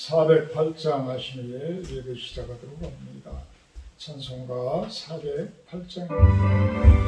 408장 하시는 예배 시작하도록 합니다. 찬송가 408장입니다.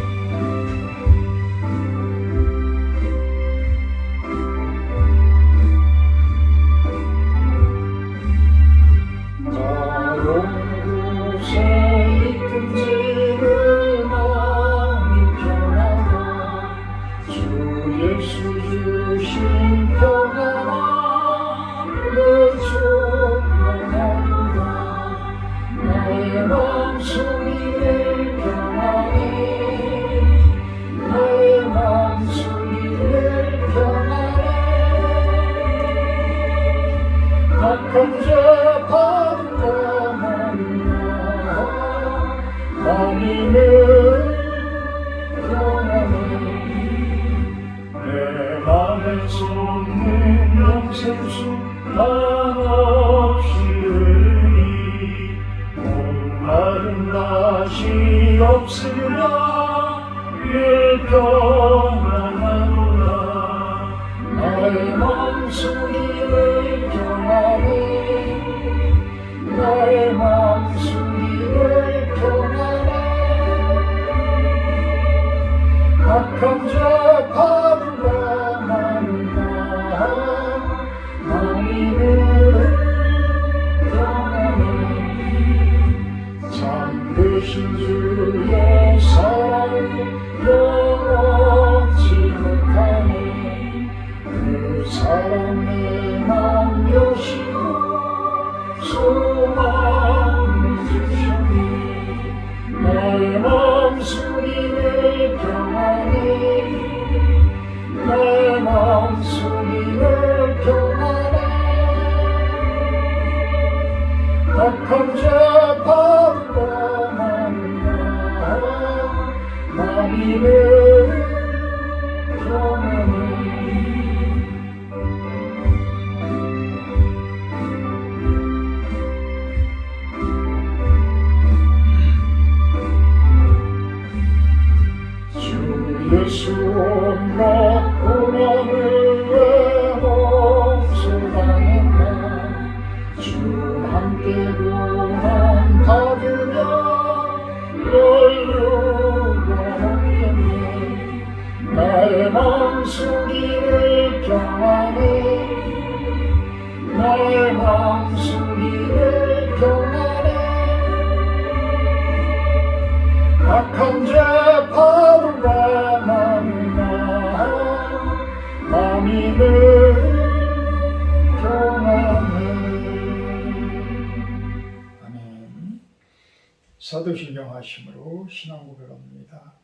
사도신경 하심으로 신앙 고백합니다.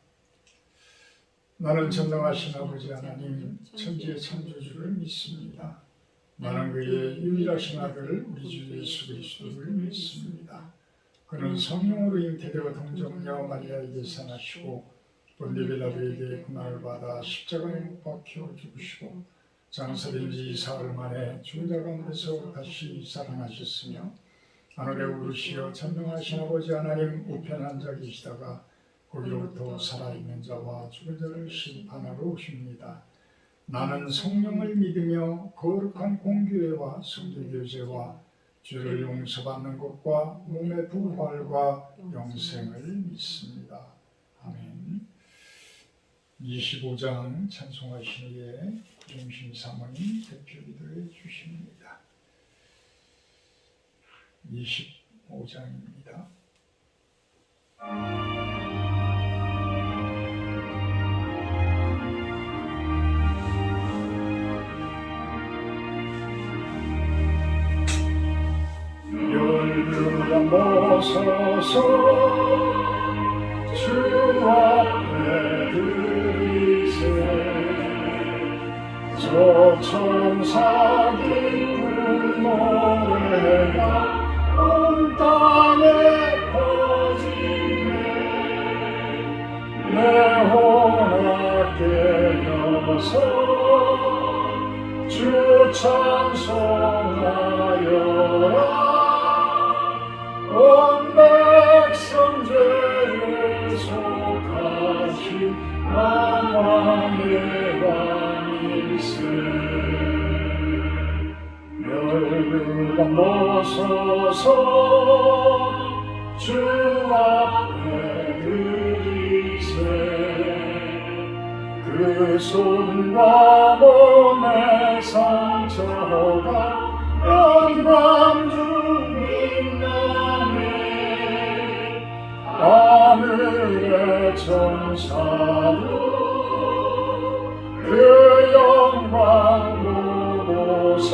나는 전능하신 아버지 하나님 천지의 창조주를 믿습니다. 나는 그의 유일하신 아들 우리 주 예수 그리스도를 믿습니다. 그는 성령으로 잉태되어 동정녀 마리아에게 산하시고 본디 빌라도에게 고난을 받아 십자가에 못 박혀 죽으시고 장사된 지 사흘 만에 죽은 자 가운데서 다시 살아나셨으며 하늘에 오르시어 전능하신 아버지 하나님 우편 앉아 계시다가 거기로부터 살아있는 자와 죽은 자를 심판하러 오십니다. 나는 성령을 믿으며 거룩한 공교회와 성도교제와 죄를 용서받는 것과 몸의 부활과 영생을 믿습니다. 아멘. 25장 찬송하시기에 구정신 사모님 대표 기도해 주십니다. 25장입니다. 열두가 모서서 주 앞에 들이세 저 천사 기쁜 노래가 온 땅에 퍼지네 내 혼아 깨어서 주 찬송하여라 온 백성 죄를 속하신 만왕의 왕일세 열두 넘어서서 주 앞에 드리세 그 손과 몸의 상처가 영광 주님 나네 하늘의 천사도 그 영광 보고서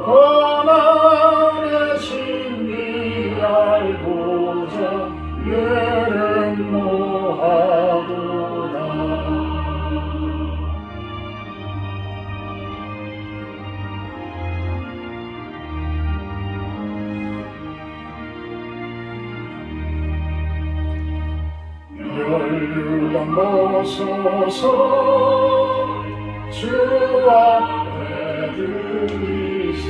고난의 신비 알고자 예름 모하도다 열류가 모서서 주 앞에 드리세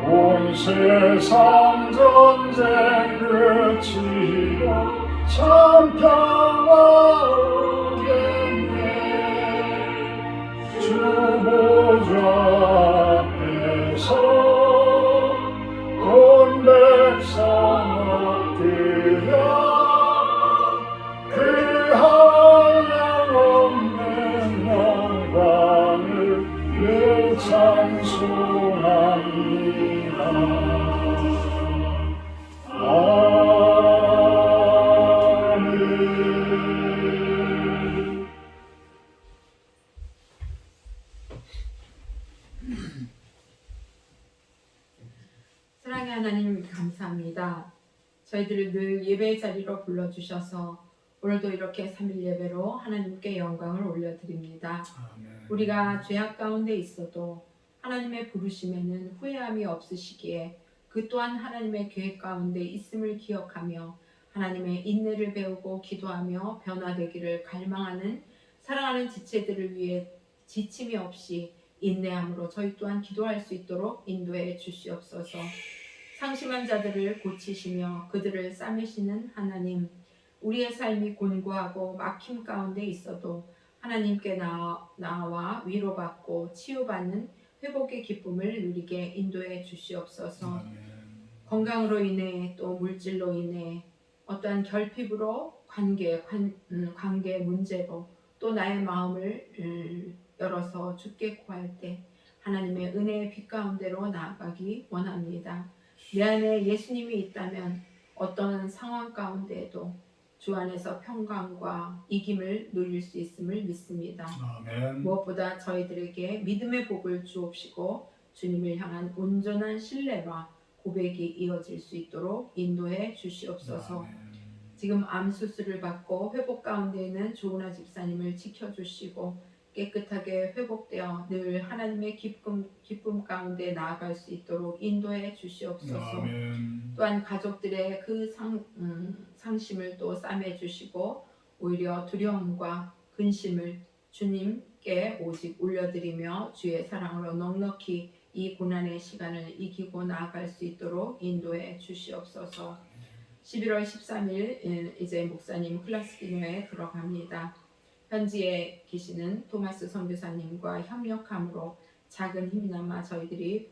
온 세상 전쟁 그치고 참 평화 오겠네 주 보좌 앞에서 온 백성 엎드려 그 한량없는 영광을 늘 찬송합니다. 아멘. 사랑의 하나님 감사합니다. 저희들을 늘 예배의 자리로 불러주셔서 오늘도 이렇게 3일 예배로 하나님께 영광을 올려드립니다. 아멘. 우리가 죄악 가운데 있어도 하나님의 부르심에는 후회함이 없으시기에 그 또한 하나님의 계획 가운데 있음을 기억하며 하나님의 인내를 배우고 기도하며 변화되기를 갈망하는 사랑하는 지체들을 위해 지침이 없이 인내함으로 저희 또한 기도할 수 있도록 인도해 주시옵소서. 상심한 자들을 고치시며 그들을 싸매시는 하나님, 우리의 삶이 곤고하고 막힘 가운데 있어도 하나님께 나와 위로받고 치유받는 회복의 기쁨을 누리게 인도해 주시옵소서. 아멘. 건강으로 인해 또 물질로 인해 어떠한 결핍으로 관계 문제로 또 나의 마음을 열어서 주께 구할 때 하나님의 은혜의 빛 가운데로 나아가기 원합니다. 내 안에 예수님이 있다면 어떤 상황 가운데에도 주 안에서 평강과 이김을 누릴 수 있음을 믿습니다. 아멘. 무엇보다 저희들에게 믿음의 복을 주옵시고 주님을 향한 온전한 신뢰와 고백이 이어질 수 있도록 인도해 주시옵소서. 아멘. 지금 암 수술을 받고 회복 가운데 있는 조은아 집사님을 지켜주시고 깨끗하게 회복되어 늘 하나님의 기쁨 가운데 나아갈 수 있도록 인도해 주시옵소서. 아멘. 또한 가족들의 그 상심을 또 싸매 주시고 오히려 두려움과 근심을 주님께 오직 올려드리며 주의 사랑으로 넉넉히 이 고난의 시간을 이기고 나아갈 수 있도록 인도해 주시옵소서. 11월 13일 이제 목사님 클라스 기념회에 들어갑니다. 현지에 계시는 토마스 선교사님과 협력함으로 작은 힘이나마 저희들이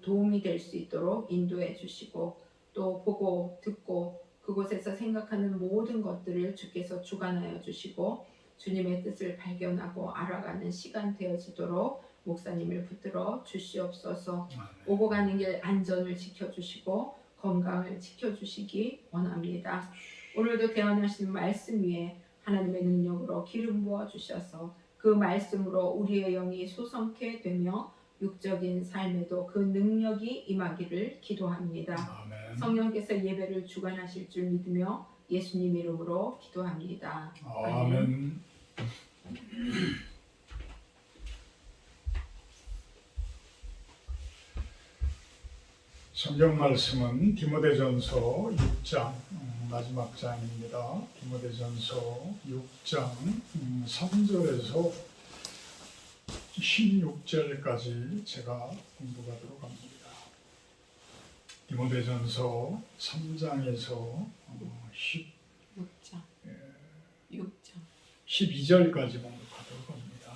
도움이 될 수 있도록 인도해 주시고 또 보고 듣고 그곳에서 생각하는 모든 것들을 주께서 주관하여 주시고 주님의 뜻을 발견하고 알아가는 시간 되어지도록 목사님을 붙들어 주시옵소서. 오고 가는 길 안전을 지켜주시고 건강을 지켜주시기 원합니다. 오늘도 대언하시는 말씀 위에 하나님의 능력으로 기름 부어 주셔서 그 말씀으로 우리의 영이 소성케 되며 육적인 삶에도 그 능력이 임하기를 기도합니다. 아멘. 성령께서 예배를 주관하실 줄 믿으며 예수님 이름으로 기도합니다. 아멘. 성경 말씀은 디모데전서 6장 마지막 장입니다. 디모데전서 6장 3절에서 16절까지 제가 공부하도록 합니다. 디모데전서 3장에서 12절까지 공부하도록 합니다.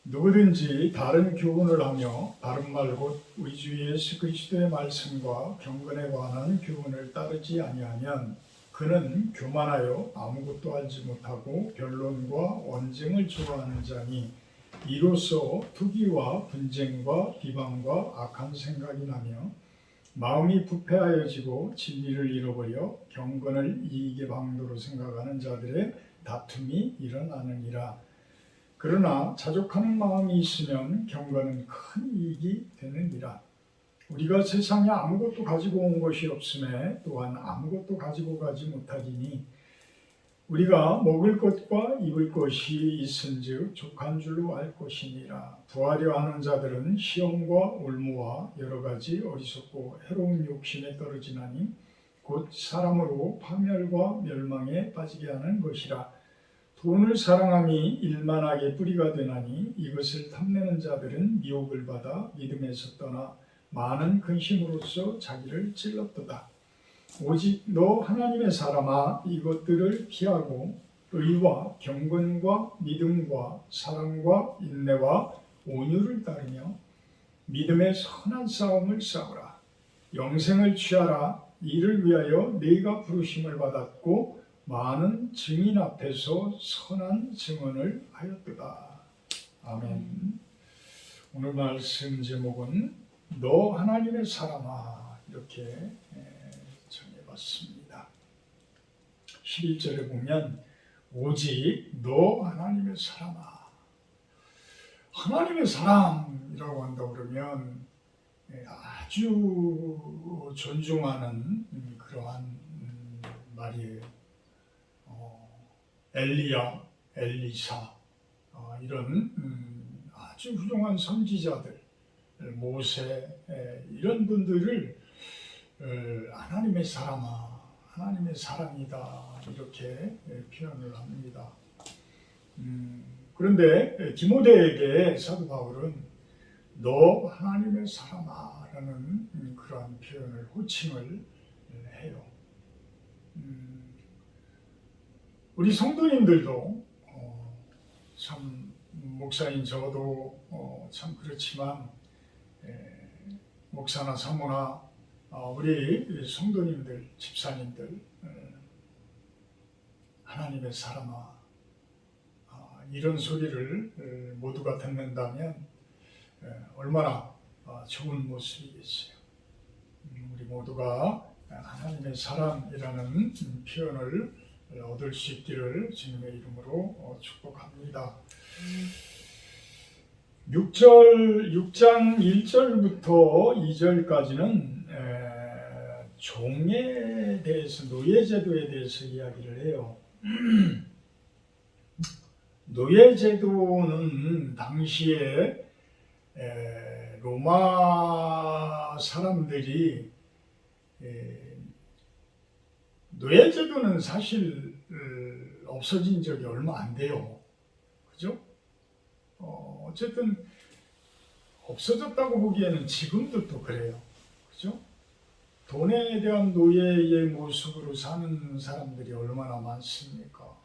누구든지 다른 교훈을 하며 바른 말 곧 우리 주 예수 그리스도의 말씀과 경건에 관한 교훈을 따르지 아니하면 그는 교만하여 아무것도 알지 못하고 변론과 원증을 좋아하는 자니 이로써 투기와 분쟁과 비방과 악한 생각이 나며 마음이 부패하여지고 진리를 잃어버려 경건을 이익의 방도로 생각하는 자들의 다툼이 일어나느니라. 그러나 자족하는 마음이 있으면 경건은 큰 이익이 되느니라. 우리가 세상에 아무것도 가지고 온 것이 없음에 또한 아무것도 가지고 가지 못하리니 우리가 먹을 것과 입을 것이 있은즉 족한 줄로 알 것이니라. 부하려 하는 자들은 시험과 올무와 여러 가지 어리석고 해로운 욕심에 떨어지나니 곧 사람으로 파멸과 멸망에 빠지게 하는 것이라. 돈을 사랑함이 일만하게 뿌리가 되나니 이것을 탐내는 자들은 미혹을 받아 믿음에서 떠나 많은 근심으로써 자기를 찔렀도다. 오직 너 하나님의 사람아 이것들을 피하고 의와 경건과 믿음과 사랑과 인내와 온유를 따르며 믿음의 선한 싸움을 싸우라. 영생을 취하라. 이를 위하여 네가 부르심을 받았고 많은 증인 앞에서 선한 증언을 하였도다. 아멘. 오늘 말씀 제목은 너 하나님의 사람아 이렇게 정해봤습니다. 11절에 보면 오직 너 하나님의 사람아. 하나님의 사람이라고 한다고 그러면 아주 존중하는 그러한 말이에요. 엘리야, 엘리사 이런 아주 훌륭한 선지자들, 모세 이런 분들을 하나님의 사람아, 하나님의 사람이다 이렇게 표현을 합니다. 그런데 디모데에게 사도 바울은 너 하나님의 사람아라는 그러한 표현을 호칭을 해요. 우리 성도님들도 참 목사인 저도 참 그렇지만 목사나 사모나 우리 성도님들, 집사님들 하나님의 사람아 이런 소리를 모두가 듣는다면 얼마나 좋은 모습이겠어요. 우리 모두가 하나님의 사람이라는 표현을 얻을 수 있기를 주님의 이름으로 축복합니다. 6장 1절부터 2절까지는 종에 대해서, 노예제도에 대해서 이야기를 해요. 노예제도는 당시에 로마 사람들이 노예제도는 사실 없어진 적이 얼마 안 돼요. 그죠? 어쨌든 없어졌다고 보기에는 지금도 또 그래요. 그죠? 돈에 대한 노예의 모습으로 사는 사람들이 얼마나 많습니까?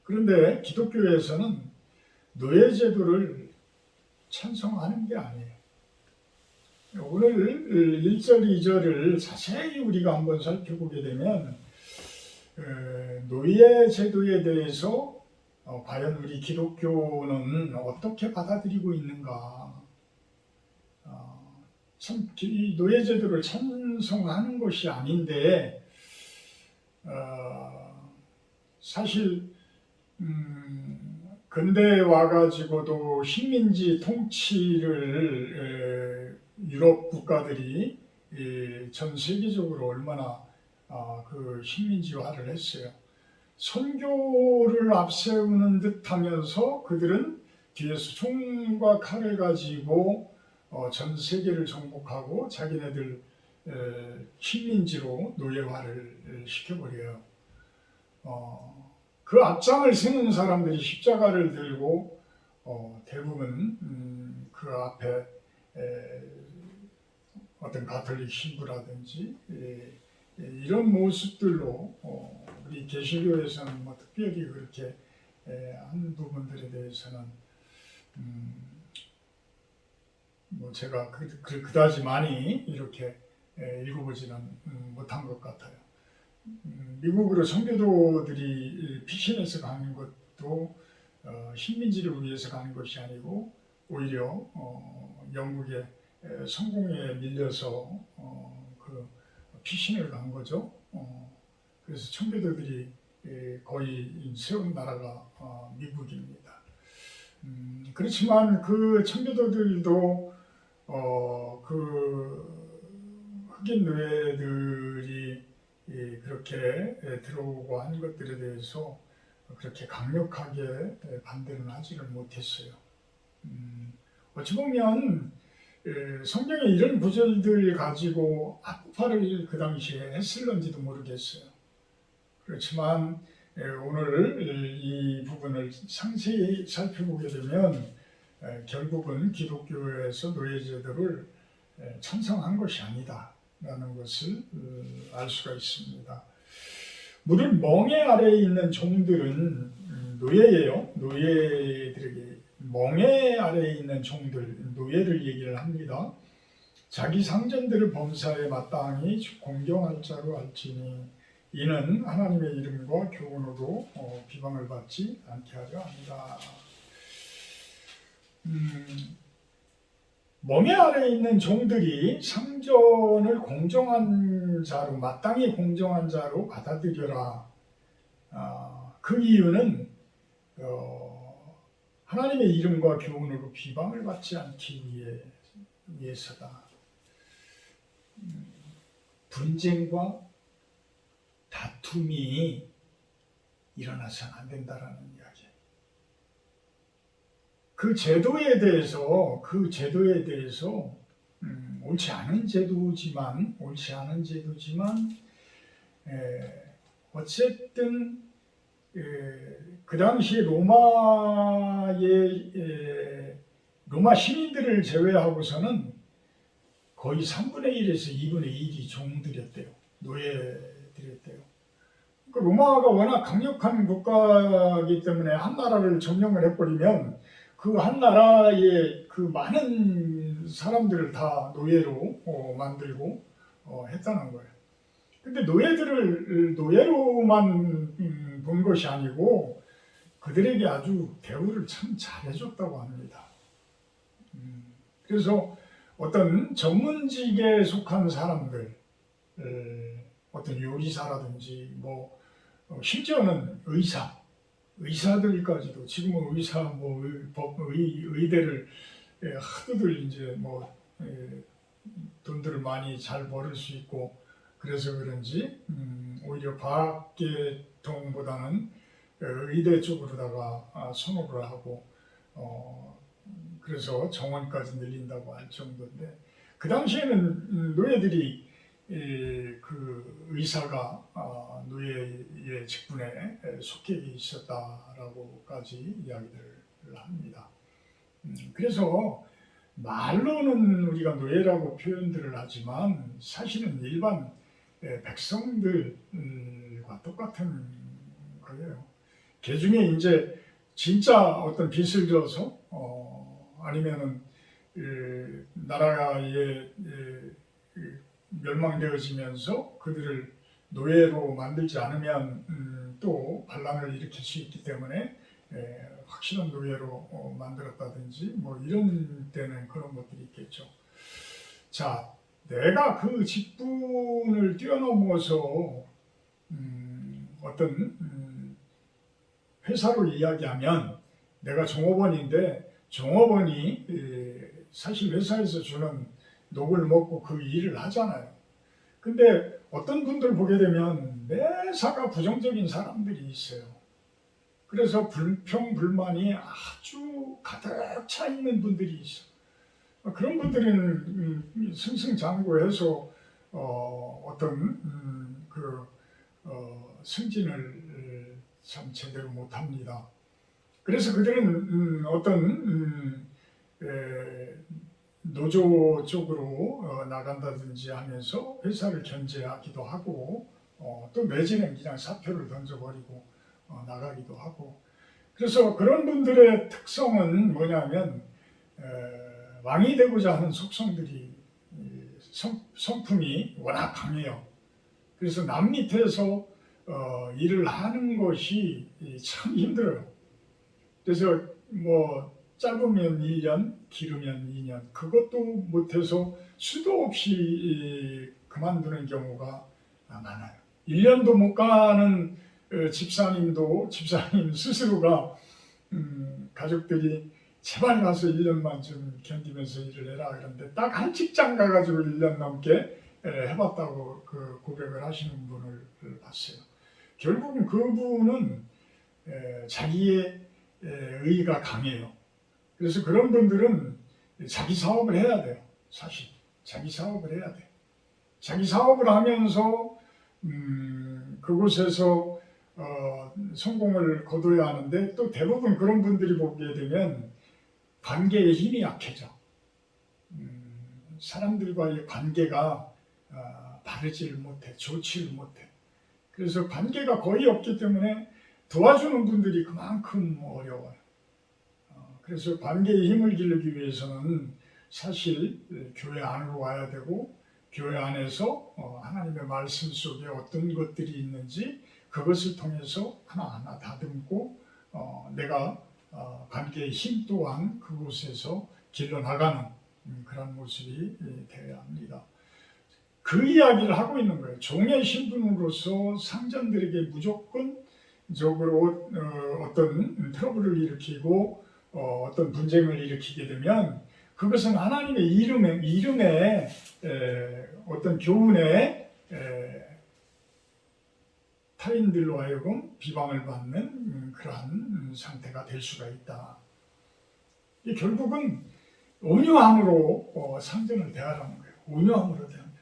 그런데 기독교에서는 노예제도를 찬성하는 게 아니에요. 오늘 1절, 2절을 자세히 우리가 한번 살펴보게 되면 노예 제도에 대해서 과연 우리 기독교는 어떻게 받아들이고 있는가. 참 노예 제도를 찬성하는 것이 아닌데 사실 근대에 와가지고도 식민지 통치를 유럽 국가들이 전 세계적으로 얼마나 그 식민지화를 했어요. 선교를 앞세우는 듯하면서 그들은 뒤에서 총과 칼을 가지고 전 세계를 정복하고 자기네들 식민지로 노예화를 시켜버려요. 그 앞장을 세는 사람들이 십자가를 들고 대부분 그 앞에 어떤 가톨릭 신부라든지 이런 모습들로 우리 개신교에서는 뭐 특별히 그렇게 한 부분들에 대해서는 뭐 제가 그다지 많이 이렇게 읽어보지는 못한 것 같아요. 미국으로 선교도들이 피신해서 가는 것도 식민지를 위해서 가는 것이 아니고 오히려 영국의 성공에 밀려서 그 피신을 간 거죠. 그래서 청교도들이 거의 세운 나라가 미국입니다. 그렇지만 그 청교도들도 그 흑인 노예들이 그렇게 들어오고 하는 것들에 대해서 그렇게 강력하게 반대는 하지를 못했어요. 어찌 보면 성경에 이런 구절들 가지고 악파를 그 당시에 했을런지도 모르겠어요. 그렇지만 오늘 이 부분을 상세히 살펴보게 되면 결국은 기독교에서 노예제도를 찬성한 것이 아니다라는 것을 알 수가 있습니다. 물론 멍에 아래에 있는 종들은 노예예요. 노예들에게 멍에 아래에 있는 종들, 노예를 얘기를 합니다. 자기 상전들을 범사에 마땅히 공경할 자로 알지니 이는 하나님의 이름과 교훈으로 비방을 받지 않게 하려 합니다. 멍에 아래에 있는 종들이 상전을 공정한 자로, 마땅히 공정한 자로 받아들여라. 그 이유는 하나님의 이름과 교훈으로 비방을 받지 않기 위해서다. 분쟁과 다툼이 일어나서는 안 된다라는 이야기. 그 제도에 대해서 옳지 않은 제도지만 어쨌든 그 당시 로마 시민들을 제외하고서는 거의 3분의 1에서 2분의 1이 종들이었대요. 노예들이었대요. 로마가 워낙 강력한 국가이기 때문에 한 나라를 점령을 해버리면 그 한 나라의 그 많은 사람들을 다 노예로 만들고 했다는 거예요. 근데 노예들을 노예로만 본 것이 아니고 그들에게 아주 대우를 참 잘해줬다고 합니다. 그래서 어떤 전문직에 속한 사람들, 어떤 요리사라든지 뭐 심지어는 의사들까지도 지금은 의대를 하도들 이제 뭐 돈들을 많이 잘 벌을 수 있고 그래서 그런지 오히려 과학계통보다는 의대 쪽으로다가 선호를 하고 그래서 정원까지 늘린다고 할 정도인데 그 당시에는 노예들이 그 의사가 노예의 직분에 속해 있었다라고까지 이야기를 합니다. 그래서 말로는 우리가 노예라고 표현들을 하지만 사실은 일반 백성들과 똑같은 거예요. 그 중에 이제 진짜 어떤 빚을 져서 아니면은 나라에 멸망되어지면서 그들을 노예로 만들지 않으면 또 반란을 일으킬 수 있기 때문에 확실한 노예로 만들었다든지 뭐 이런 때는 그런 것들이 있겠죠. 자, 내가 그 직분을 뛰어넘어서 어떤 회사로 이야기하면 내가 종업원인데 종업원이 사실 회사에서 주는 녹을 먹고 그 일을 하잖아요. 근데 어떤 분들 보게 되면 매사가 부정적인 사람들이 있어요. 그래서 불평, 불만이 아주 가득 차 있는 분들이 있어. 그런 분들은 승승장구해서 어떤 승진을 참 제대로 못합니다. 그래서 그들은 어떤 노조 쪽으로 나간다든지 하면서 회사를 견제하기도 하고 또 내지는 그냥 사표를 던져버리고 나가기도 하고 그래서 그런 분들의 특성은 뭐냐면 왕이 되고자 하는 속성들이 성품이 워낙 강해요. 그래서 남 밑에서 일을 하는 것이 참 힘들어요. 그래서 뭐 짧으면 1년, 길으면 2년, 그것도 못해서 수도 없이 그만두는 경우가 많아요. 1년도 못 가는 집사님 스스로가 가족들이 제발 가서 1년만 좀 견디면서 일을 해라 그런데 딱 한 직장 가가지고 1년 넘게 해봤다고 그 고백을 하시는 분을 봤어요. 결국은 그분은 자기의 의의가 강해요. 그래서 그런 분들은 자기 사업을 해야 돼요. 사실 자기 사업을 해야 돼. 자기 사업을 하면서 그곳에서 성공을 거둬야 하는데 또 대부분 그런 분들이 보게 되면 관계의 힘이 약해져. 사람들과의 관계가 바르지를 못해, 좋지를 못해. 그래서 관계가 거의 없기 때문에 도와주는 분들이 그만큼 어려워요. 그래서 관계의 힘을 기르기 위해서는 사실 교회 안으로 와야 되고 교회 안에서 하나님의 말씀 속에 어떤 것들이 있는지 그것을 통해서 하나하나 다듬고 내가 관계의 힘 또한 그곳에서 길러나가는 그런 모습이 되어야 합니다. 그 이야기를 하고 있는 거예요. 종의 신분으로서 상전들에게 무조건적으로 어떤 트러블을 일으키고 어떤 분쟁을 일으키게 되면 그것은 하나님의 이름에 어떤 교훈에 타인들로 하여금 비방을 받는 그러한 상태가 될 수가 있다. 결국은 온유함으로 상전을 대하라는 거예요. 온유함으로 대합니다.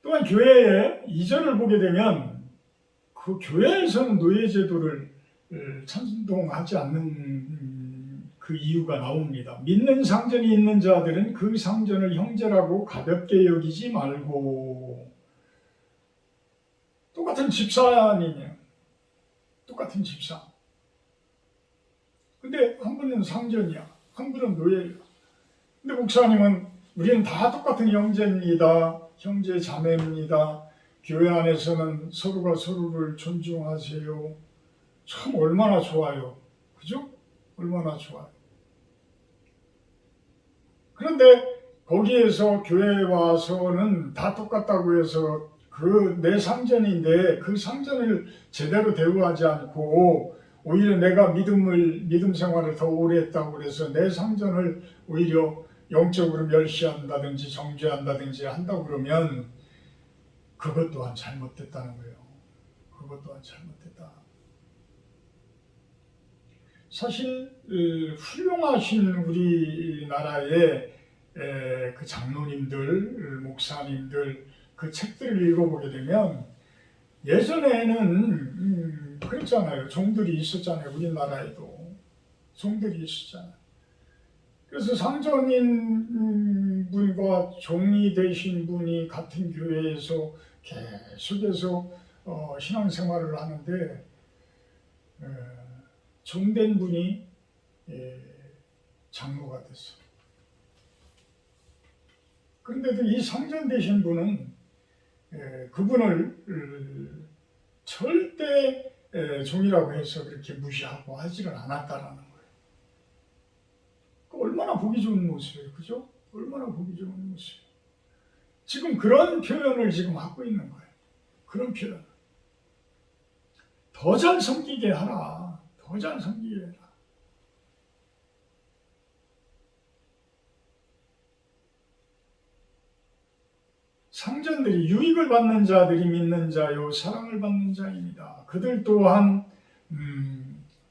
또한 교회의 이전을 보게 되면 그 교회에서는 노예 제도를 찬동하지 않는 그 이유가 나옵니다. 믿는 상전이 있는 자들은 그 상전을 형제라고 가볍게 여기지 말고 똑같은 집사 아니냐. 똑같은 집사. 근데 한 분은 상전이야. 한 분은 노예야. 근데 목사님은 우리는 다 똑같은 형제입니다. 형제 자매입니다. 교회 안에서는 서로가 서로를 존중하세요. 참 얼마나 좋아요. 그죠? 얼마나 좋아요. 그런데 거기에서 교회에 와서는 다 똑같다고 해서 그 내 상전인데 그 상전을 제대로 대우하지 않고 오히려 내가 믿음 생활을 더 오래 했다고 그래서 내 상전을 오히려 영적으로 멸시한다든지 정죄한다든지 한다고 그러면 그것 또한 잘못됐다는 거예요. 그것 또한 잘못됐다. 사실 훌륭하신 우리나라의 그 장로님들, 목사님들 그 책들을 읽어보게 되면 예전에는 그랬잖아요. 종들이 있었잖아요. 우리나라에도 종들이 있었잖아요. 그래서 상전인 분과 종이 되신 분이 같은 교회에서 계속해서 신앙생활을 하는데 종된 분이 장로가 됐어. 그런데도 이 상전 되신 분은 그분을 절대 종이라고 해서 그렇게 무시하고 하지를 않았다라는 거예요. 얼마나 보기 좋은 모습이에요. 그죠? 얼마나 보기 좋은 모습이에요. 지금 그런 표현을 지금 하고 있는 거예요. 그런 표현. 더 잘 섬기게 하라. 더 잘 섬기게 해라. 상전들이 유익을 받는 자들이 믿는 자요 사랑을 받는 자입니다. 그들 또한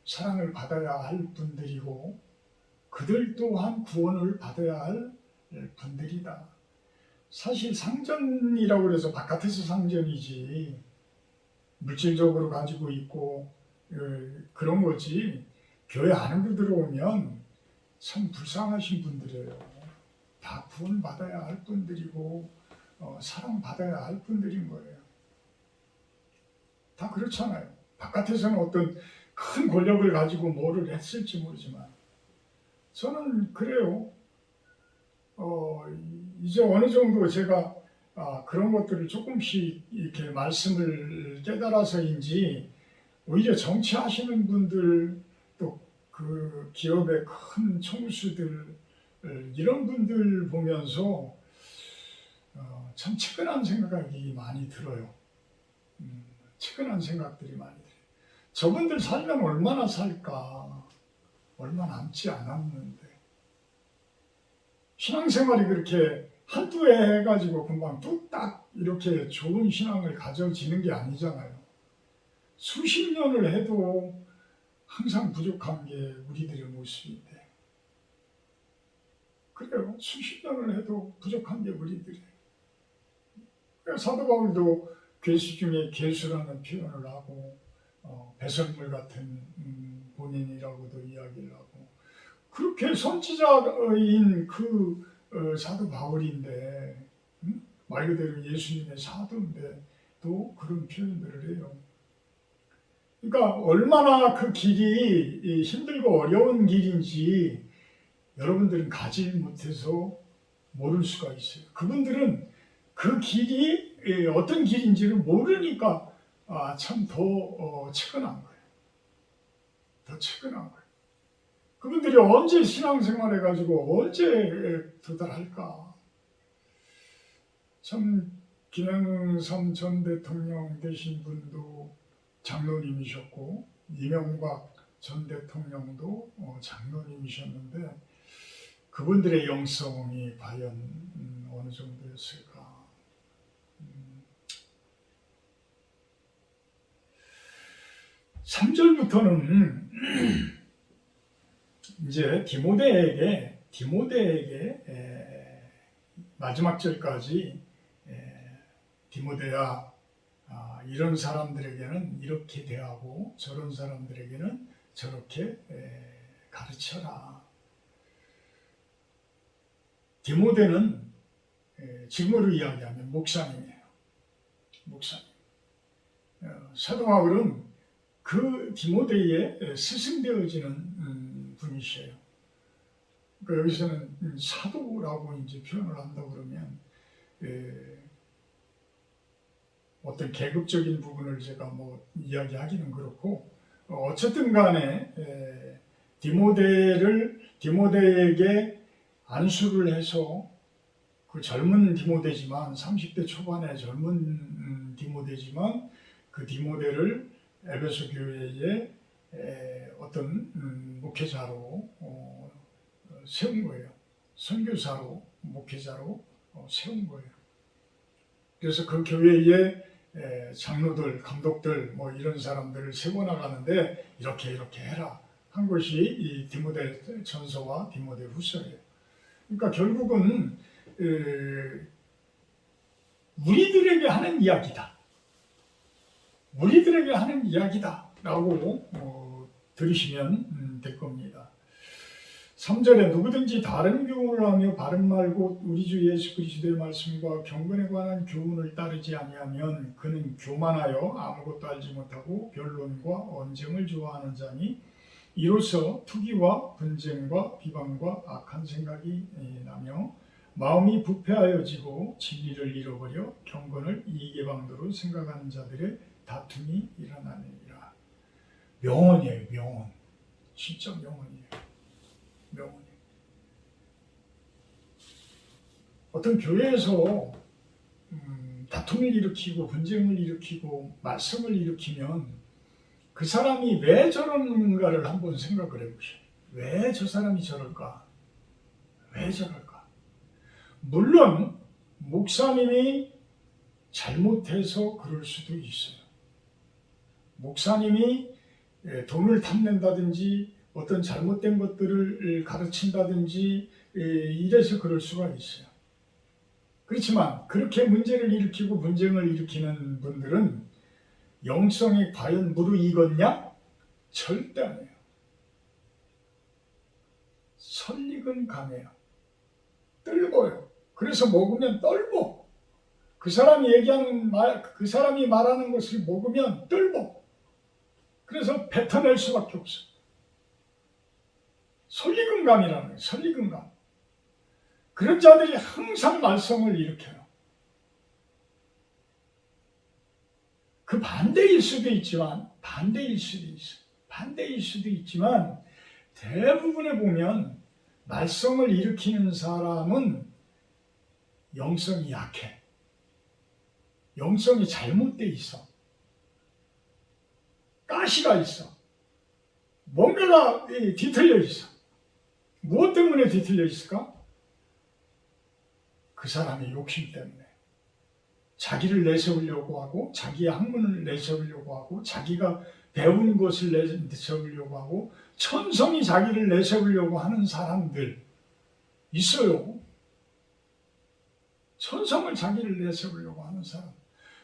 사랑을 받아야 할 분들이고 그들 또한 구원을 받아야 할 분들이다. 사실 상전이라고 해서 바깥에서 상전이지 물질적으로 가지고 있고 그런 거지 교회 안으로 들어오면 참 불쌍하신 분들이에요. 다 구원받아야 할 분들이고 사랑받아야 할 분들인 거예요. 다 그렇잖아요. 바깥에서는 어떤 큰 권력을 가지고 뭐를 했을지 모르지만 저는 그래요. 이제 어느 정도 제가 그런 것들을 조금씩 이렇게 말씀을 깨달아서인지 오히려 정치하시는 분들 또 그 기업의 큰 총수들 이런 분들 보면서 참 측은한 생각이 많이 들어요. 측은한 생각들이 많이 들어요. 저분들 살면 얼마나 살까? 얼마 남지 않았는데 신앙생활이 그렇게 한두 해 해가지고 금방 뚝딱 이렇게 좋은 신앙을 가져지는 게 아니잖아요. 수십 년을 해도 항상 부족한 게 우리들의 모습인데 그래요. 수십 년을 해도 부족한 게 우리들이에요. 사도 바울도 괴수 중에 괴수라는 표현을 하고 배설물 같은 본인이라고도 이야기를 하고 그렇게 선지자인 그 사도 바울인데 말 그대로 예수님의 사도인데 또 그런 표현들을 해요. 그러니까 얼마나 그 길이 힘들고 어려운 길인지 여러분들은 가지 못해서 모를 수가 있어요. 그분들은 그 길이 어떤 길인지를 모르니까 참 더 측은한 거예요. 더 측은한 거예요. 그분들이 언제 신앙생활 해가지고 언제 도달할까? 참 김영삼 전 대통령 되신 분도 장로님이셨고 이명박 전 대통령도 장로님이셨는데 그분들의 영성이 과연 어느 정도였을까? 3절부터는 이제 디모데에게 마지막 절까지 디모데야 이런 사람들에게는 이렇게 대하고 저런 사람들에게는 저렇게 가르쳐라. 디모데는 지금으로 이야기하면 목사님이에요. 목사님. 사도 바울은 그 디모데에 스승되어지는 분이셔요. 그러니까 여기서는 사도라고 이제 표현을 한다 그러면 어떤 계급적인 부분을 제가 뭐 이야기하기는 그렇고 어쨌든 간에 디모데에게 안수를 해서 그 젊은 디모데지만 30대 초반의 젊은 디모데지만 그 디모데를 에베소 교회의 어떤 목회자로 세운 거예요. 선교사로 목회자로 세운 거예요. 그래서 그 교회의 장로들, 감독들 뭐 이런 사람들을 세워나가는데 이렇게 해라 한 것이 이 디모데 전서와 디모데 후서예요. 그러니까 결국은 우리들에게 하는 이야기다. 우리들에게 하는 이야기다라고 들으시면 될 겁니다. 3절에 누구든지 다른 교훈을 하며 바른 말고 우리 주 예수 그리스도의 말씀과 경건에 관한 교훈을 따르지 아니하면 그는 교만하여 아무것도 알지 못하고 변론과 언쟁을 좋아하는 자니 이로써 투기와 분쟁과 비방과 악한 생각이 나며 마음이 부패하여지고 진리를 잃어버려 경건을 이익의 방도로 생각하는 자들의 다툼이 일어나느니라. 명언이에요. 명언. 진짜 명언이에요. 명언이에요. 어떤 교회에서 다툼을 일으키고 분쟁을 일으키고 말썽을 일으키면 그 사람이 왜 저러는가를 한번 생각을 해보세요. 왜 저 사람이 저럴까? 왜 저럴까? 물론 목사님이 잘못해서 그럴 수도 있어요. 목사님이 돈을 탐낸다든지 어떤 잘못된 것들을 가르친다든지 이래서 그럴 수가 있어요. 그렇지만 그렇게 문제를 일으키고 분쟁을 일으키는 분들은 영성이 과연 무르익었냐? 절대 아니에요. 설익은 강해요. 뜰보요. 그래서 먹으면 떫어. 그 사람이 얘기하는 말, 그 사람이 말하는 것을 먹으면 뜰보. 그래서 뱉어낼 수밖에 없어. 설리금감이라는 거예요. 설리금감. 그런 자들이 항상 말썽을 일으켜요. 그 반대일 수도 있지만 대부분에 보면 말썽을 일으키는 사람은 영성이 약해. 영성이 잘못돼 있어. 가시가 있어. 뭔가가 뒤틀려 있어. 무엇 때문에 뒤틀려 있을까? 그 사람의 욕심 때문에. 자기를 내세우려고 하고, 자기의 학문을 내세우려고 하고, 자기가 배운 것을 내세우려고 하고, 천성이 자기를 내세우려고 하는 사람들 있어요. 천성을 자기를 내세우려고 하는 사람.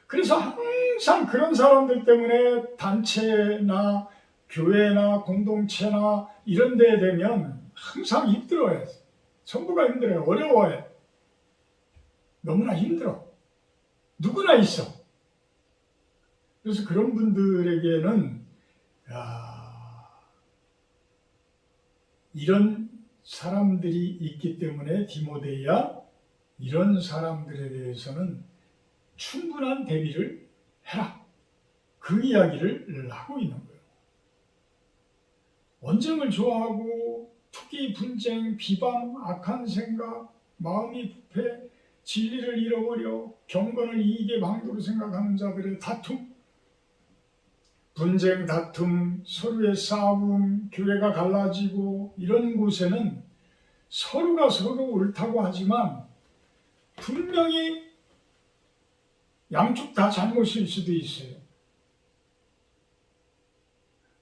그래서 항상 그런 사람들 때문에 단체나 교회나 공동체나 이런 데에 되면 항상 힘들어해. 전부가 힘들어요. 어려워해. 너무나 힘들어. 누구나 있어. 그래서 그런 분들에게는 이런 사람들이 있기 때문에 디모데야, 이런 사람들에 대해서는 충분한 대비를 해라. 그 이야기를 하고 있는 거예요. 언쟁을 좋아하고 투기, 분쟁, 비방, 악한 생각, 마음이 부패, 진리를 잃어버려 경건을 이익의 방도로 생각하는 자들의 다툼, 분쟁, 다툼, 서로의 싸움, 교회가 갈라지고 이런 곳에는 서로가 서로 옳다고 하지만 분명히 양쪽 다 잘못일 수도 있어요.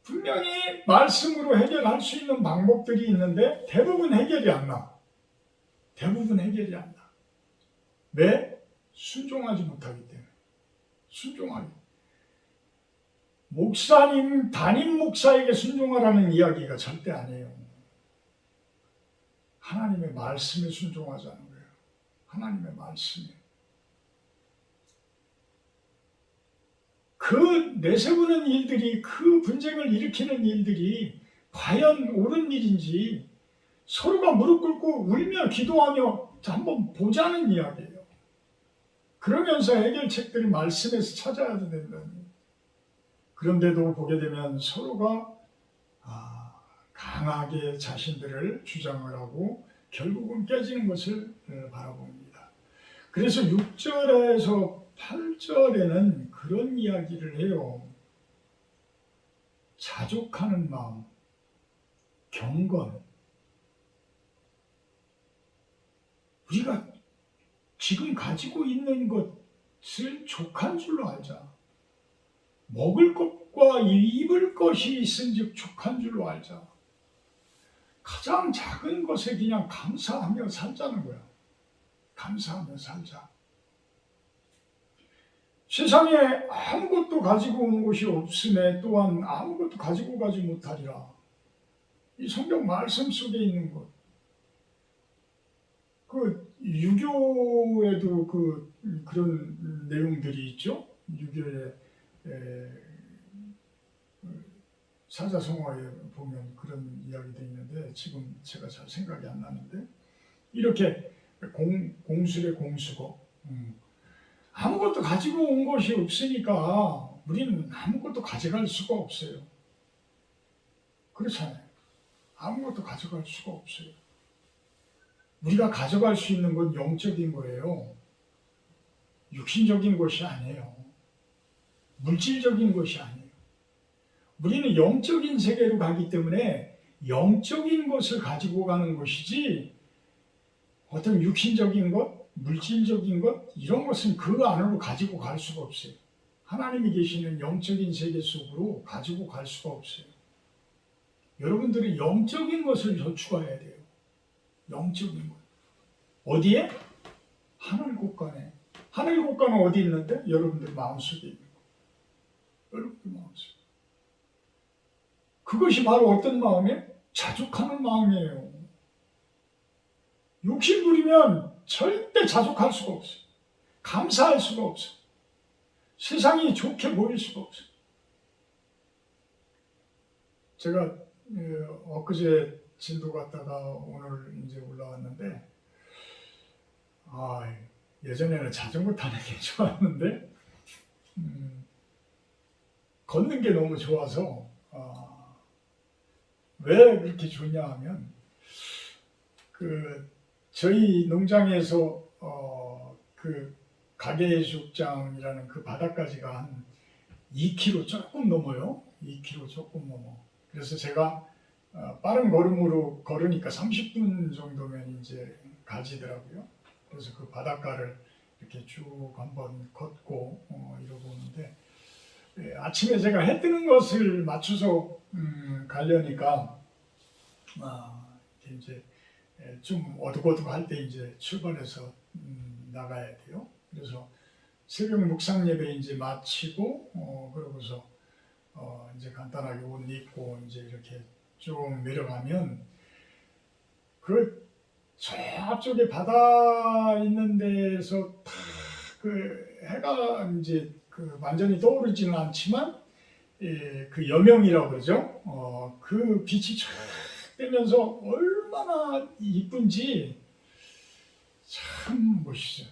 분명히 말씀으로 해결할 수 있는 방법들이 있는데 대부분 해결이 안 나. 왜? 순종하지 못하기 때문에. 순종하기. 목사님, 담임 목사에게 순종하라는 이야기가 절대 아니에요. 하나님의 말씀에 순종하자는 거예요. 하나님의 말씀에. 그 내세우는 일들이, 그 분쟁을 일으키는 일들이 과연 옳은 일인지 서로가 무릎 꿇고 울며 기도하며 한번 보자는 이야기예요. 그러면서 해결책들이 말씀에서 찾아야 된다는 거예요. 그런데도 보게 되면 서로가 강하게 자신들을 주장을 하고 결국은 깨지는 것을 바라봅니다. 그래서 6절에서 8절에는 그런 이야기를 해요. 자족하는 마음, 경건. 우리가 지금 가지고 있는 것을 족한 줄로 알자. 먹을 것과 입을 것이 있은즉 족한 줄로 알자. 가장 작은 것에 그냥 감사하며 살자는 거야. 감사하며 살자. 세상에 아무것도 가지고 온 것이 없음에 또한 아무것도 가지고 가지 못하리라. 이 성경 말씀 속에 있는 것. 그 유교에도 그런 내용들이 있죠. 유교의 사자성어에 보면 그런 이야기도 있는데 지금 제가 잘 생각이 안 나는데 이렇게 공술의 공수고 아무것도 가지고 온 것이 없으니까 우리는 아무것도 가져갈 수가 없어요. 그렇잖아요. 아무것도 가져갈 수가 없어요. 우리가 가져갈 수 있는 건 영적인 거예요. 육신적인 것이 아니에요. 물질적인 것이 아니에요. 우리는 영적인 세계로 가기 때문에 영적인 것을 가지고 가는 것이지 어떤 육신적인 것, 물질적인 것 이런 것은 그 안으로 가지고 갈 수가 없어요. 하나님이 계시는 영적인 세계 속으로 가지고 갈 수가 없어요. 여러분들은 영적인 것을 저축해야 돼요. 영적인 것. 어디에? 하늘 곳간에. 하늘 곳간은 어디 있는데? 여러분들 마음속에 있는 거. 여러분들 마음속에. 그것이 바로 어떤 마음이에요? 자족하는 마음이에요. 욕심 부리면 절대 자족할 수가 없어요. 감사할 수가 없어요. 세상이 좋게 보일 수가 없어요. 제가 엊그제 진도 갔다가 오늘 이제 올라왔는데 예전에는 자전거 타는 게 좋았는데 걷는 게 너무 좋아서 왜 그렇게 좋냐 하면 저희 농장에서 그 가계해수욕장이라는 그 바다까지가 한 2km 조금 넘어요. 2km 조금 넘어. 그래서 제가 빠른 걸음으로 걸으니까 30분 정도면 이제 가지더라고요. 그래서 그 바닷가를 이렇게 쭉 한번 걷고 이러고 오는데 아침에 제가 해 뜨는 것을 맞춰서 가려니까 이제 좀 어둑어둑할 때 이제 출발해서 나가야 돼요. 그래서 새벽 묵상 예배 이제 마치고 그러고서 이제 간단하게 옷 입고 이제 이렇게 쭉 내려가면 그 저쪽에 바다 있는 데서 탁 그 해가 이제 완전히 떠오르지는 않지만 그 여명이라고 그러죠. 그 빛이 쫙 뜨면서 얼마나 이쁜지 참 멋있어요.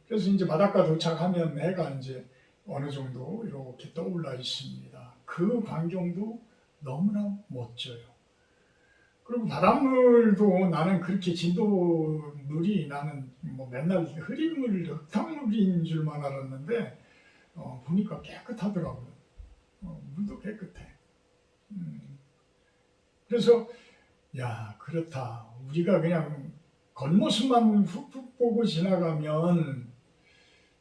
그래서 이제 바닷가 도착하면 해가 이제 어느 정도 이렇게 떠올라 있습니다. 그 광경도 너무나 멋져요. 그리고 바닷물도 나는 그렇게 진도물이 나는 뭐 맨날 흐린 물, 흙탕물인 줄만 알았는데 보니까 깨끗하더라고요. 물도 깨끗해. 그래서 야 그렇다. 우리가 그냥 겉모습만 훅훅 보고 지나가면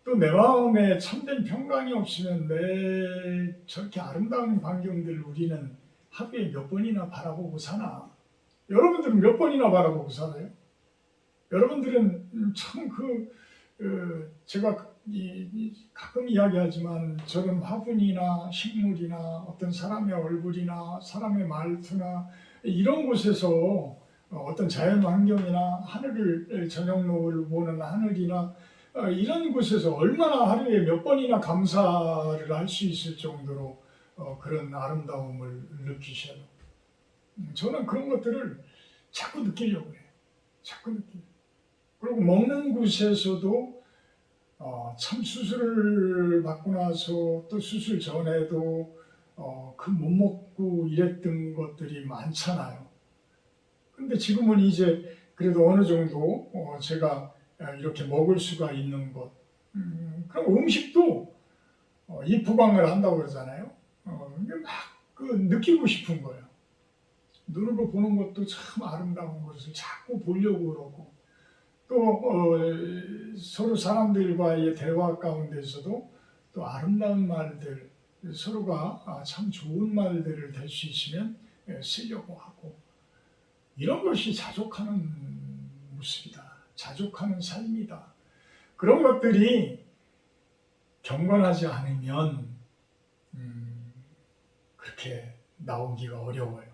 또 내 마음에 참된 평강이 없으면 왜 저렇게 아름다운 광경들 우리는 하루에 몇 번이나 바라보고 사나? 여러분들은 몇 번이나 바라보고 살아요? 여러분들은 참 제가 가끔 이야기하지만 저런 화분이나 식물이나 어떤 사람의 얼굴이나 사람의 말투나 이런 곳에서 어떤 자연 환경이나 하늘을 저녁 노을 보는 하늘이나 이런 곳에서 얼마나 하루에 몇 번이나 감사를 할 수 있을 정도로 그런 아름다움을 느끼셔요. 저는 그런 것들을 자꾸 느끼려고 해요. 자꾸 느끼고. 그리고 먹는 곳에서도 참 수술을 받고 나서 또 수술 전에도 그 못 먹고 이랬던 것들이 많잖아요. 근데 지금은 이제 그래도 어느 정도 제가 이렇게 먹을 수가 있는 것. 그럼 음식도 입후광을 한다고 그러잖아요. 막 느끼고 싶은 거예요. 눈으로 보는 것도 참 아름다운 것을 자꾸 보려고 그러고 또 서로 사람들과의 대화 가운데서도 또 아름다운 말들 서로가 참 좋은 말들을 될 수 있으면 쓰려고 하고 이런 것이 자족하는 모습이다. 자족하는 삶이다. 그런 것들이 경건하지 않으면 그렇게 나오기가 어려워요.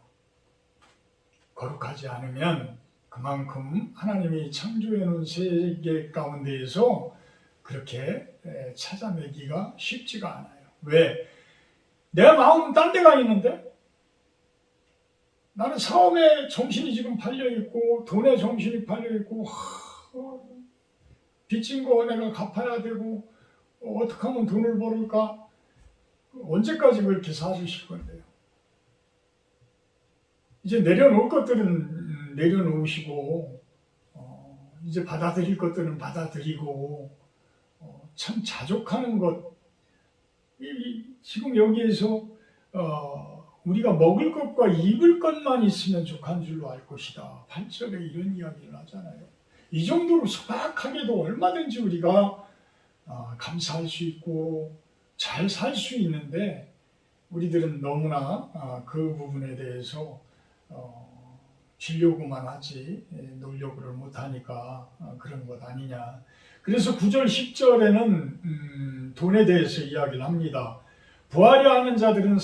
거룩하지 않으면 그만큼 하나님이 창조해 놓은 세계 가운데에서 그렇게 찾아내기가 쉽지가 않아요. 왜? 내 마음은 딴 데가 있는데 나는 사업에 정신이 지금 팔려있고 돈에 정신이 팔려있고 빚진 거 내가 갚아야 되고 어떻게 하면 돈을 벌을까? 언제까지 그렇게 사주실 건데요? 이제 내려놓을 것들은 내려놓으시고 이제 받아들일 것들은 받아들이고 참 자족하는 것 지금 여기에서 우리가 먹을 것과 입을 것만 있으면 족한 줄로 알 것이다. 8절에 이런 이야기를 하잖아요. 이 정도로 소박하게도 얼마든지 우리가 감사할 수 있고 잘 살 수 있는데 우리들은 너무나 그 부분에 대해서 주려고만 하지 놀려고를 못하니까 그런 것 아니냐. 그래서 9절 10절에는 돈에 대해서 이야기를 합니다. 부하려 하는 자들은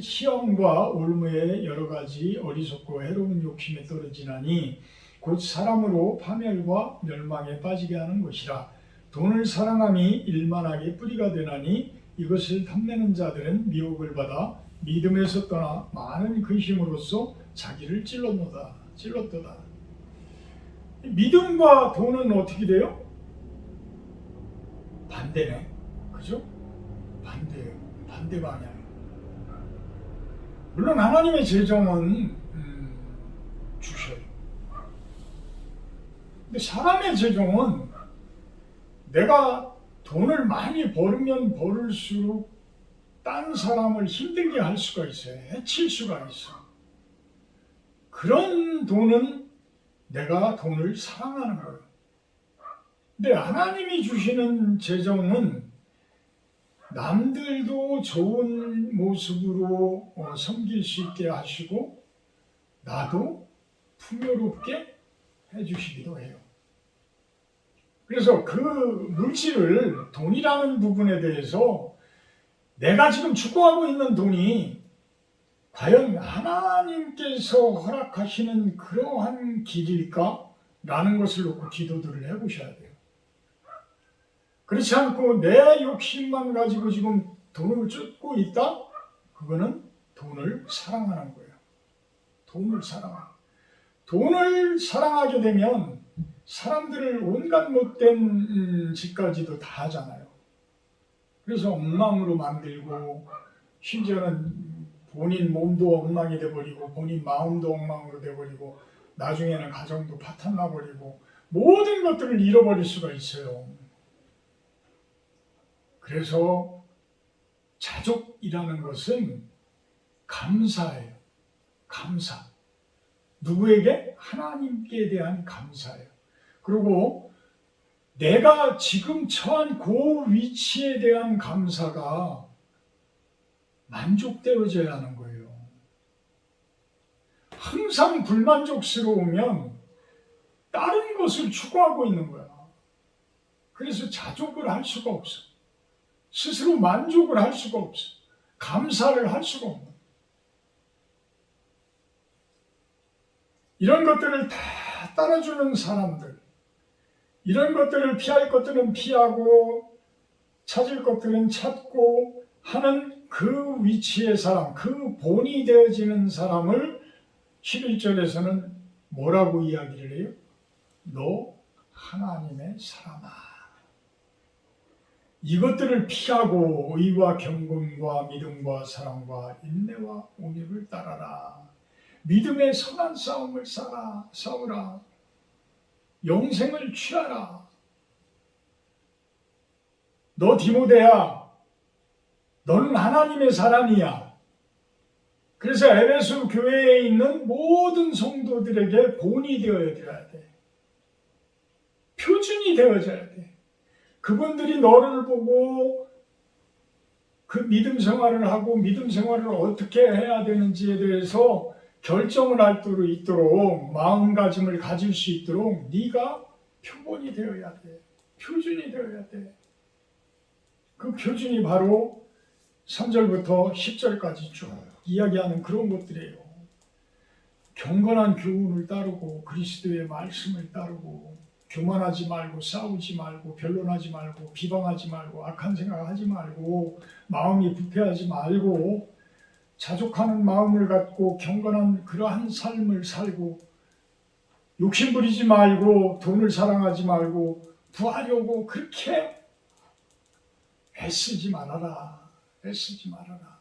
시험과 올무에 여러 가지 어리석고 해로운 욕심에 떨어지나니 곧 사람으로 파멸과 멸망에 빠지게 하는 것이라. 돈을 사랑함이 일만하게 뿌리가 되나니 이것을 탐내는 자들은 미혹을 받아 믿음에서 떠나 많은 근심으로써 자기를 찔렀도다. 믿음과 돈은 어떻게 돼요? 반대네. 그죠? 반대예요. 반대 방향. 물론 하나님의 재정은 주셔요. 근데 사람의 재정은 내가 돈을 많이 벌으면 벌을수록 딴 사람을 힘들게 할 수가 있어요. 해칠 수가 있어. 그런 돈은 내가 돈을 사랑하는 거예요. 근데 하나님이 주시는 재정은 남들도 좋은 모습으로 섬길 수 있게 하시고 나도 풍요롭게 해주시기도 해요. 그래서 그 물질을 돈이라는 부분에 대해서 내가 지금 추구하고 있는 돈이 과연 하나님께서 허락하시는 그러한 길일까? 라는 것을 놓고 기도들을 해보셔야 돼요. 그렇지 않고 내 욕심만 가지고 지금 돈을 쫓고 있다? 그거는 돈을 사랑하는 거예요. 돈을 사랑하게 되면 사람들을 온갖 못된 짓까지도 다 하잖아요. 그래서 엉망으로 만들고 심지어는 본인 몸도 엉망이 돼버리고 본인 마음도 엉망으로 돼버리고 나중에는 가정도 파탄나버리고 모든 것들을 잃어버릴 수가 있어요. 그래서 자족이라는 것은 감사예요. 감사. 누구에게? 하나님께 대한 감사예요. 그리고 내가 지금 처한 그 위치에 대한 감사가 만족되어져야 하는 거예요. 항상 불만족스러우면 다른 것을 추구하고 있는 거야. 그래서 자족을 할 수가 없어. 스스로 만족을 할 수가 없어. 감사를 할 수가 없는. 이런 것들을 다 따라주는 사람들, 이런 것들을 피할 것들은 피하고 찾을 것들은 찾고 하는 그 위치의 사람, 그 본이 되어지는 사람을 11절에서는 뭐라고 이야기를 해요? 너 하나님의 사람아. 이것들을 피하고 의와 경건과 믿음과 사랑과 인내와 온유를 따라라. 믿음의 선한 싸움을 싸우라. 영생을 취하라. 너 디모데야, 너는 하나님의 사람이야. 그래서 에베소 교회에 있는 모든 성도들에게 본이 되어야 돼. 표준이 되어져야 돼. 그분들이 너를 보고 그 믿음 생활을 하고 믿음 생활을 어떻게 해야 되는지에 대해서 결정을 할 수 있도록 마음가짐을 가질 수 있도록 네가 표본이 되어야 돼. 표준이 되어야 돼. 그 표준이 바로 3절부터 10절까지 쭉 이야기하는 그런 것들이에요. 경건한 교훈을 따르고 그리스도의 말씀을 따르고 교만하지 말고 싸우지 말고 변론하지 말고 비방하지 말고 악한 생각하지 말고 마음이 부패하지 말고 자족하는 마음을 갖고 경건한 그러한 삶을 살고 욕심 부리지 말고 돈을 사랑하지 말고 부하려고 그렇게 애쓰지 말아라. 애쓰지 말아라.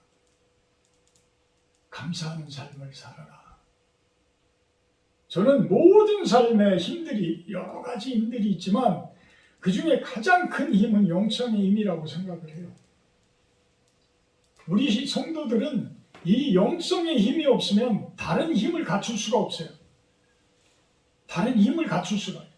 감사하는 삶을 살아라. 저는 모든 삶의 힘들이 여러 가지 힘들이 있지만 그 중에 가장 큰 힘은 영성의 힘이라고 생각을 해요. 우리 성도들은 이 영성의 힘이 없으면 다른 힘을 갖출 수가 없어요. 다른 힘을 갖출 수가 없어요.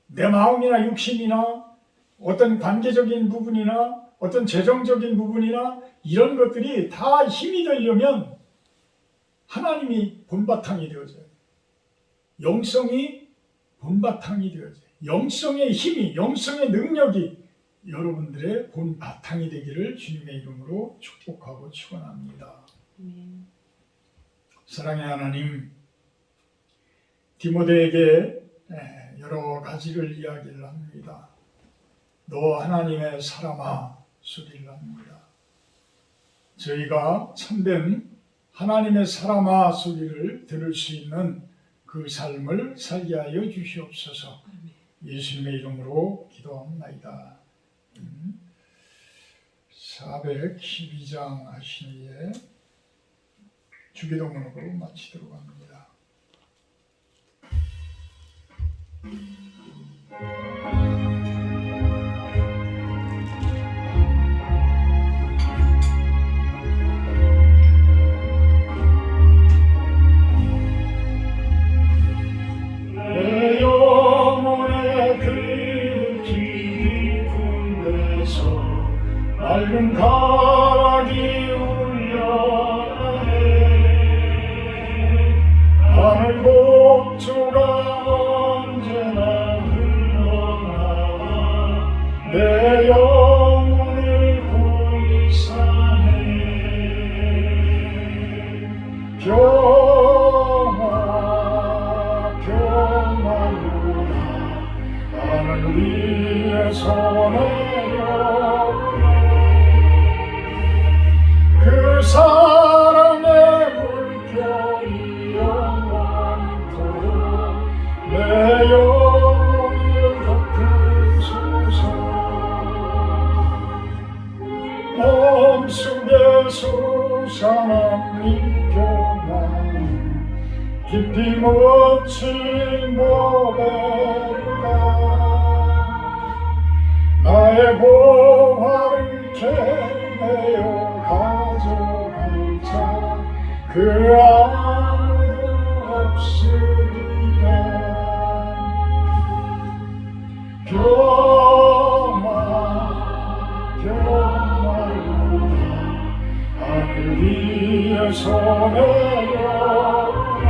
내 마음이나 육신이나 어떤 관계적인 부분이나 어떤 재정적인 부분이나 이런 것들이 다 힘이 되려면 하나님이 본바탕이 되어져요. 영성이 본바탕이 되어져요. 영성의 힘이, 영성의 능력이 여러분들의 본바탕이 되기를 주님의 이름으로 축복하고 축원합니다. 사랑의 하나님, 디모데에게 여러 가지를 이야기를 합니다. 너 하나님의 사람아 소리를 합니다. 저희가 참된 하나님의 사람아 소리를 들을 수 있는 그 삶을 살게 하여 주시옵소서. 예수님의 이름으로 기도합나이다. 412장 하시니에 주기도문으로 마치도록 합니다. 내 영혼의 그 깊은 데서 맑은 가락이 울려가네. 하늘 복조가 언제나 흘러나와 내 영혼을 구이사네. 평화로다 하늘 위에서 내려오네. 그 사랑의 물결이 영원토록 내 영혼을 덮으소서. 몸속에 솟아난 이 평화 깊이 묻힌 보배로다. 나의 보화를 캐내어 가져갈 자 그 아무도 없으리라. 평화로다 하늘 위에서 내려오네.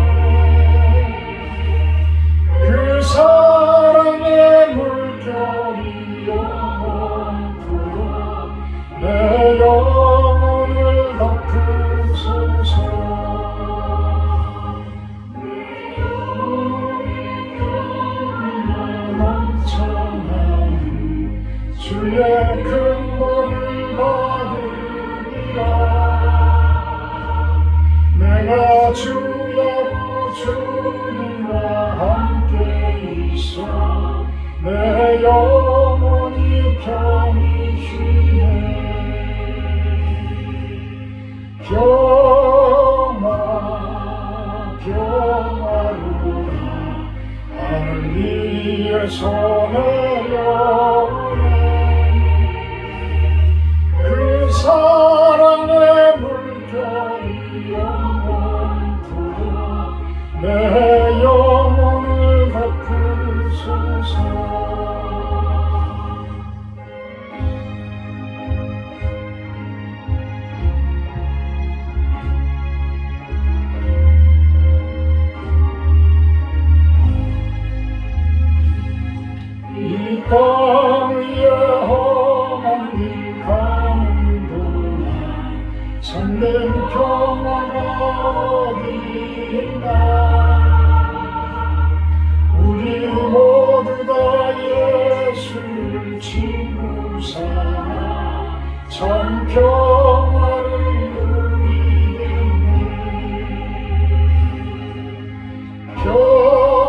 그 사랑의 물결이 영원토록 내 영혼을 덮으소서. 넘쳐나는 주의 큰 복을 받으리라. 내가 주여 주님과 함께 있어 내 영혼이 편히 쉬네. 평화로다 하늘 위에서 내려오네. 그 사랑의 물결이 영원토록 내 영혼을 덮으소서. 이 땅 위에 험한 길 가는 동안 참된 평화가 어디 있나. 우리 모두 다 예수를 친구 삼아 참 평화를 누리겠네. 평화로다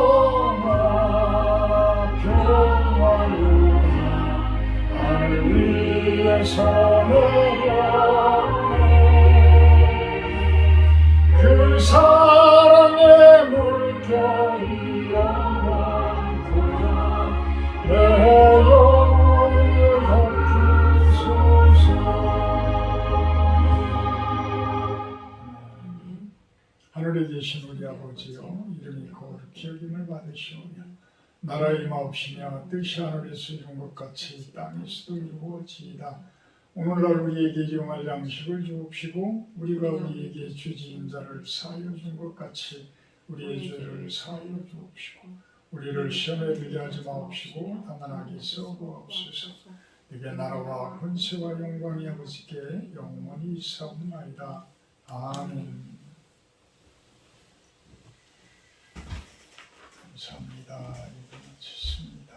하늘 위에서 내려오네. 그 사랑의 물결이 영원토록 내 영혼을 덮으소서. 하늘에 계신 우리 아버지여, 이름이 거룩히 여김을 받으시오며 나라의 마옵시며 뜻이 하늘에서 이룬 것 같이 땅에서도 이루어지이다. 오늘날 우리에게 일용할 양식을 주옵시고 우리가 우리에게 주지인 자를 사하여 준 것 같이 우리의 죄를 사하여 주옵시고 우리를 시험에 들게 하지 마옵시고 다만 악에서 구하옵소서. 이게 나라와 권세와 영광이 아버지께 영원히 있사옵나이다. 아멘. 감사합니다. 이거 마쳤습니다.